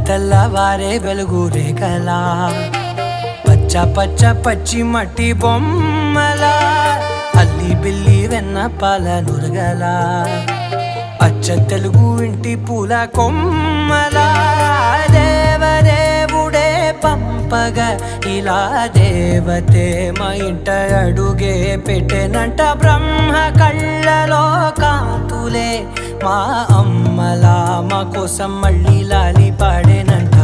తెల్లవారే వెలుగు రేఖలా పచ్చ పచ్చ పచ్చి మట్టి బొమ్మలా అల్లి బిల్లి వెన్న పాల నురగలా అచ్చ తెలుగు ఇంటి పూల కొమ్మలా దేవదేవుడే పంపగా ఇలా దేవతే మా ఇంట అడుగే పెట్టెనంట బ్రహ్మ కళ్ళలో కాంతులే మా అమ్మలా మా కోసం మళ్ళీ లాలి పాడేనంట.